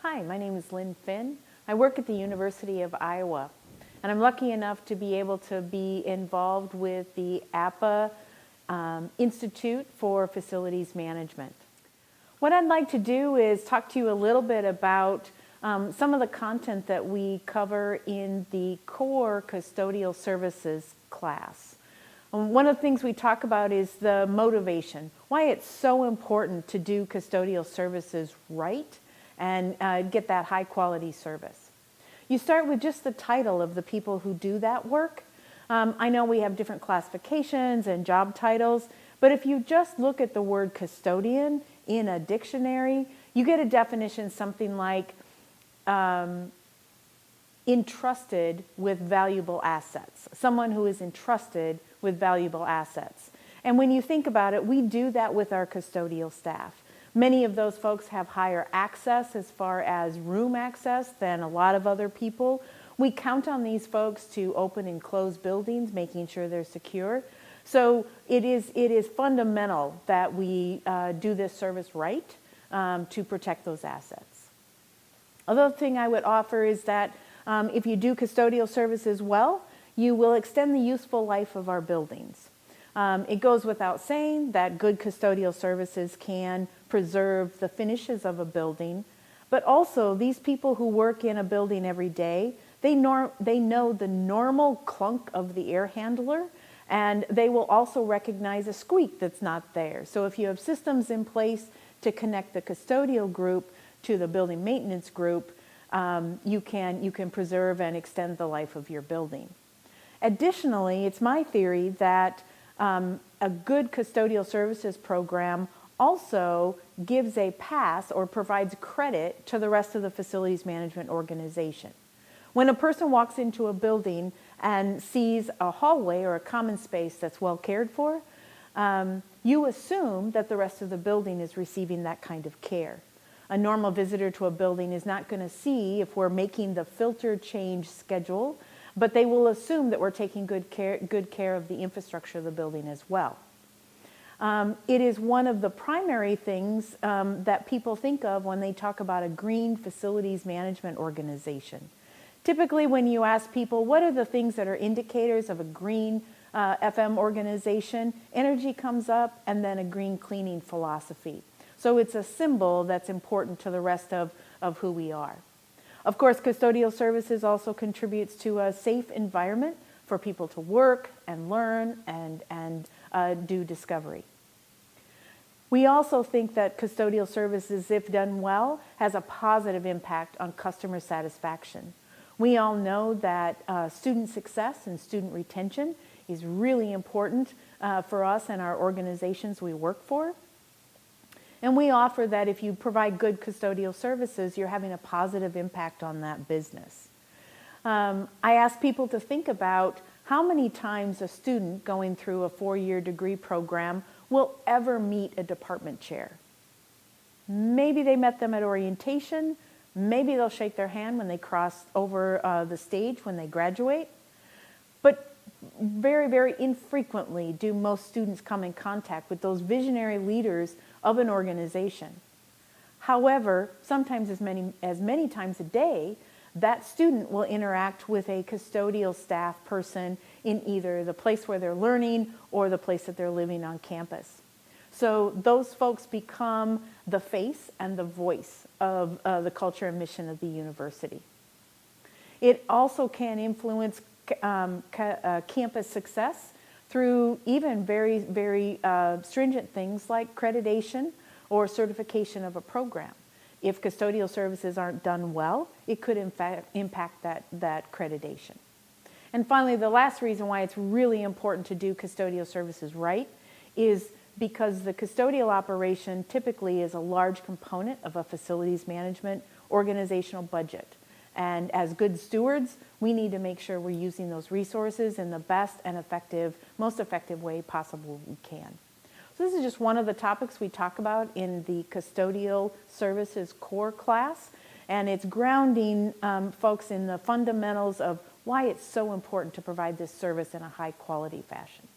Hi, my name is Lynne Finn. I work at the University of Iowa, and I'm lucky enough to be able to be involved with the APPA Institute for Facilities Management. What I'd like to do is talk to you a little bit about some of the content that we cover in the core custodial services class. One of the things we talk about is the motivation, why it's so important to do custodial services right and get that high quality service. You start with just the title of the people who do that work. I know we have different classifications and job titles, but if you just look at the word custodian in a dictionary, you get a definition something like entrusted with valuable assets, someone who is entrusted with valuable assets. And when you think about it, we do that with our custodial staff. Many of those folks have higher access as far as room access than a lot of other people. We count on these folks to open and close buildings, making sure they're secure. So it is fundamental that we do this service right to protect those assets. Another thing I would offer is that if you do custodial services well, you will extend the useful life of our buildings. It goes without saying that good custodial services can preserve the finishes of a building, but also these people who work in a building every day, they know the normal clunk of the air handler, and they will also recognize a squeak that's not there. So if you have systems in place to connect the custodial group to the building maintenance group, you can preserve and extend the life of your building. Additionally, it's my theory that a good custodial services program also gives a pass or provides credit to the rest of the facilities management organization. When a person walks into a building and sees a hallway or a common space that's well cared for, you assume that the rest of the building is receiving that kind of care. A normal visitor to a building is not going to see if we're making the filter change schedule, but they will assume that we're taking good care of the infrastructure of the building as well. It is one of the primary things that people think of when they talk about a green facilities management organization. Typically, when you ask people, what are the things that are indicators of a green FM organization, energy comes up and then a green cleaning philosophy. So it's a symbol that's important to the rest of who we are. Of course, custodial services also contributes to a safe environment for people to work and learn and do discovery. We also think that custodial services, if done well, has a positive impact on customer satisfaction. We all know that student success and student retention is really important for us and our organizations we work for. And we offer that if you provide good custodial services, you're having a positive impact on that business. I ask people to think about how many times a student going through a 4-year degree program will ever meet a department chair. Maybe they met them at orientation. Maybe they'll shake their hand when they cross over the stage when they graduate. But very, very infrequently do most students come in contact with those visionary leaders of an organization. However, sometimes as many times a day, that student will interact with a custodial staff person in either the place where they're learning or the place that they're living on campus. So those folks become the face and the voice of the culture and mission of the university. It also can influence campus success through even very, very stringent things like accreditation or certification of a program. If custodial services aren't done well, it could in fact impact that accreditation. And finally, the last reason why it's really important to do custodial services right is because the custodial operation typically is a large component of a facilities management organizational budget. And as good stewards, we need to make sure we're using those resources in the best and most effective way possible we can. So this is just one of the topics we talk about in the custodial services core class, and it's grounding folks in the fundamentals of why it's so important to provide this service in a high quality fashion.